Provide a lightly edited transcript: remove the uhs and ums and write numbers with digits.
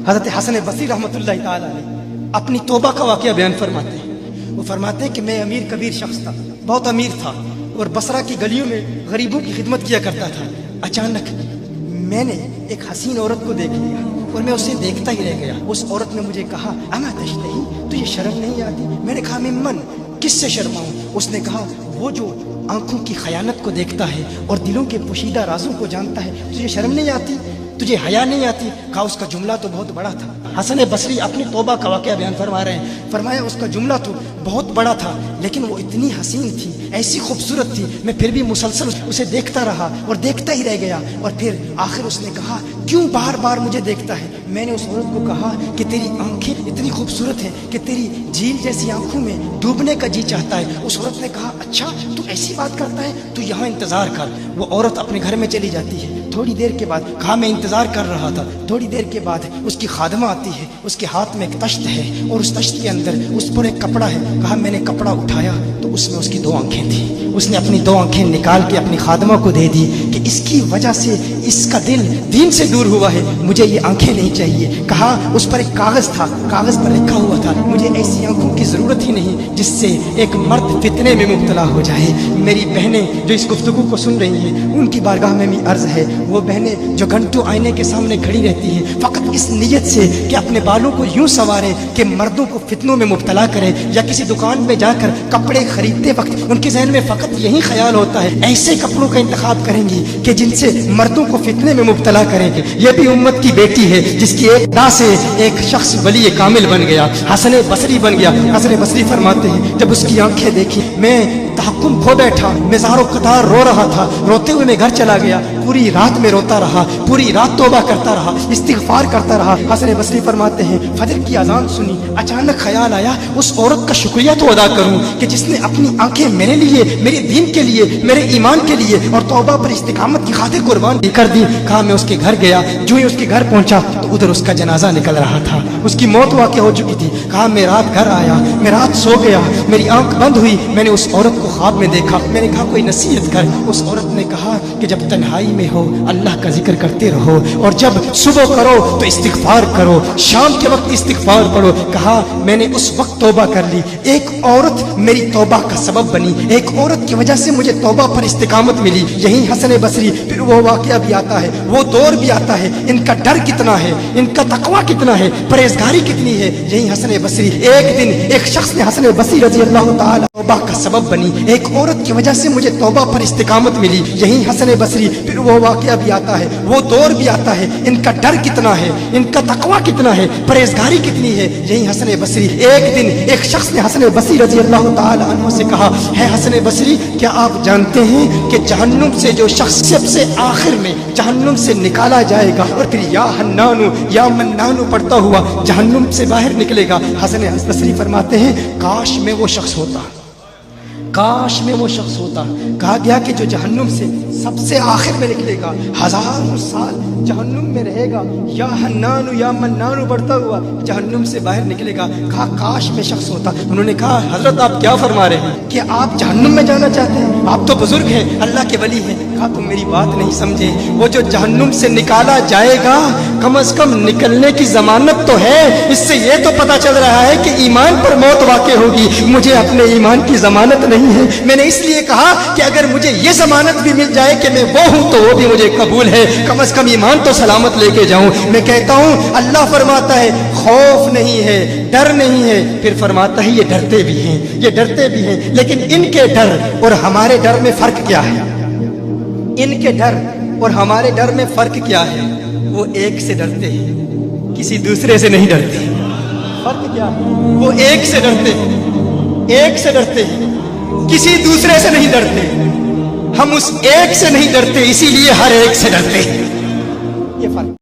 حضرت حسن بصری رحمتہ تعالی علیہ اپنی توبہ کا واقعہ بیان فرماتے ہیں۔ وہ فرماتے ہیں کہ میں امیر کبیر شخص تھا، بہت امیر تھا، اور بصرہ کی گلیوں میں غریبوں کی خدمت کیا کرتا تھا۔ اچانک میں نے ایک حسین عورت کو دیکھ لیا اور میں اسے دیکھتا ہی رہ گیا۔ اس عورت نے مجھے کہا اما تشتہی، تجھے شرم نہیں آتی؟ میں نے کہا ممن، کس سے شرماؤں؟ اس نے کہا وہ جو آنکھوں کی خیانت کو دیکھتا ہے اور دلوں کے پوشیدہ رازوں کو جانتا ہے، تجھے شرم نہیں آتی؟ تجھے حیا نہیں آتی؟ کہا اس کا جملہ تو بہت بڑا تھا۔ حسن بصری اپنی توبہ کا واقعہ بیان فرما رہے ہیں۔ فرمایا اس کا جملہ تو بہت بڑا تھا، لیکن وہ اتنی حسین تھی، ایسی خوبصورت تھی، میں پھر بھی مسلسل اسے دیکھتا رہا اور دیکھتا ہی رہ گیا۔ اور پھر آخر اس نے کہا کیوں بار بار مجھے دیکھتا ہے؟ میں نے اس عورت کو کہا کہ تیری آنکھیں اتنی خوبصورت ہیں کہ تیری جھیل جیسی آنکھوں میں ڈوبنے کا جی چاہتا ہے۔ اس عورت نے کہا اچھا تو ایسی بات کرتا ہے، تو یہاں انتظار کر۔ وہ عورت اپنے گھر میں چلی جاتی ہے۔ تھوڑی دیر کے بعد کہا میں انتظار کر رہا تھا۔ تھوڑی دیر کے بعد اس کی خادمہ آتی ہے، اس کے ہاتھ میں ایک تشت ہے اور اس تشت کے اندر اس پر ایک کپڑا ہے۔ کہا میں نے کپڑا اٹھایا تو اس میں اس کی 2 آنکھیں تھیں۔ اس نے اپنی 2 آنکھیں نکال کے اپنی خادمہ کو دے دی کہ اس کی وجہ سے اس کا دل دین سے دور ہوا ہے، مجھے یہ آنکھیں نہیں چاہیے۔ کہا اس پر ایک کاغذ تھا، کاغذ پر لکھا ہوا تھا مجھے ایسی آنکھوں کی ضرورت ہی نہیں جس سے ایک مرد فتنے میں مبتلا ہو جائے۔ میری بہنیں جو اس گفتگو کو سن رہی ہیں، ان کی بارگاہ میں بھی عرض ہے، وہ بہنیں جو گھنٹوں آئینے کے سامنے کھڑی رہتی ہیں فقط اس نیت سے کہ اپنے بالوں کو یوں سنواریں کہ مردوں کو فتنوں میں مبتلا کریں، یا کسی دکان میں جا کر کپڑے خریدتے وقت ان کے ذہن میں فقط یہی خیال ہوتا ہے ایسے کپڑوں کا انتخاب کریں گی کہ جن سے مردوں کو فتنے میں مبتلا کریں گے۔ یہ بھی امت کی بیٹی ہے جس کی ایک ادا سے ایک شخص ولی کامل بن گیا، حسن بصری بن گیا۔ حسن بصری فرماتے ہیں جب اس کی آنکھیں دیکھی میں تحکم کھو بیٹھا، میں زار و قطار رو رہا تھا۔ روتے ہوئے میں گھر چلا گیا، پوری رات میں روتا رہا، پوری رات توبہ کرتا رہا، استغفار کرتا رہا۔ حسن بصری فرماتے ہیں فجر کی اذان سنی، اچانک خیال آیا اس عورت کا شکریہ تو ادا کروں کہ جس نے اپنی آنکھیں میرے لیے، میرے دین کے لیے، میرے ایمان کے لیے اور توبہ پر استقامت کی خاطر قربان کر دی۔ کہا میں اس کے گھر گیا، جو ہی اس کے گھر پہنچا تو ادھر اس کا جنازہ نکل رہا تھا، اس کی موت واقع ہو چکی تھی۔ کہا میں رات گھر آیا، میں رات سو گیا، میری آنکھ بند ہوئی، میں نے اس عورت کو خواب میں دیکھا۔ میں نے کہا کوئی نصیحت کر۔ اس عورت نے کہا کہ جب تنہائی میں ہو اللہ کا ذکر کرتے رہو، اور جب صبح کرو تو استغفار کرو، شام کے وقت استغفار پڑھو۔ کہا میں نے اس وقت توبہ کر لی، ایک عورت میری توبہ کا سبب بنی، ایک عورت کی وجہ سے مجھے توبہ پر استقامت ملی۔ یہی حسن بصری پھر وہ واقعہ بھی آتا ہے، وہ دور بھی آتا ہے، ان کا ڈر کتنا ہے، ان کا تقوی کتنا ہے، پرہیزگاری کتنی ہے۔ یہی حسن بصری ایک دن ایک شخص نے حسن بصری رضی اللہ تعالی توبہ کا سبب بنی، ایک عورت کی وجہ سے مجھے توبہ پر استقامت ملی۔ یہی حسن بصری پھر وہ واقعہ بھی آتا ہے، وہ دور بھی آتا ہے، ان کا ڈر کتنا ہے، ان کا تقوی کتنا ہے، پرہیزگاری کتنی ہے۔ یہی حسن بصری ایک دن ایک شخص نے حسن بصری رضی اللہ تعالی عنہ سے کہا ہے حسن بصری کیا آپ جانتے ہیں کہ جہنم سے جو شخص سب سے آخر میں جہنم سے نکالا جائے گا اور پھر یا حنانو یا منانو پڑھتا ہوا جہنم سے باہر نکلے گا؟ حسن بصری فرماتے ہیں کاش میں وہ شخص ہوتا، کاش میں وہ شخص ہوتا۔ کہا گیا کہ جو جہنم سے سب سے آخر میں نکلے گا، 1000 سال جہنم میں رہے گا، یا حنانو یا منانو بڑھتا ہوا جہنم سے باہر نکلے گا۔ کہا کاش میں شخص ہوتا۔ انہوں نے کہا حضرت آپ کیا فرما رہے ہیں کہ آپ جہنم میں جانا چاہتے ہیں؟ آپ تو بزرگ ہیں، اللہ کے ولی ہیں۔ کہا تم میری بات نہیں سمجھے، وہ جو جہنم سے نکالا جائے گا کم از کم نکلنے کی ضمانت تو ہے، اس سے یہ تو پتا چل رہا ہے کہ ایمان پر موت واقع ہوگی۔ مجھے اپنے ایمان کی ضمانت نہیں ہے، میں نے اس لیے کہا کہ اگر مجھے یہ ضمانت بھی مل جائے کہ میں وہ ہوں تو وہ بھی مجھے قبول ہے، کم از کم ایمان تو سلامت لے کے جاؤں۔ میں کہتا ہوں اللہ فرماتا ہے خوف نہیں ہے، ڈر نہیں ہے، پھر فرماتا ہے یہ ڈرتے بھی ہیں، یہ ڈرتے بھی ہیں، لیکن ان کے ڈر اور ہمارے ڈر میں فرق کیا ہے؟ ان کے ڈر اور ہمارے ڈر میں فرق کیا ہے؟ وہ ایک سے ڈرتے ہیں، کسی دوسرے سے نہیں ڈرتے۔ فرق کیا ہے؟ وہ ایک سے ڈرتے ہیں، ایک سے ڈرتے ہیں، کسی دوسرے سے نہیں ڈرتے۔ ہم اس ایک سے نہیں ڈرتے، اسی لیے ہر ایک سے ڈرتے ہیں۔ یہ فرق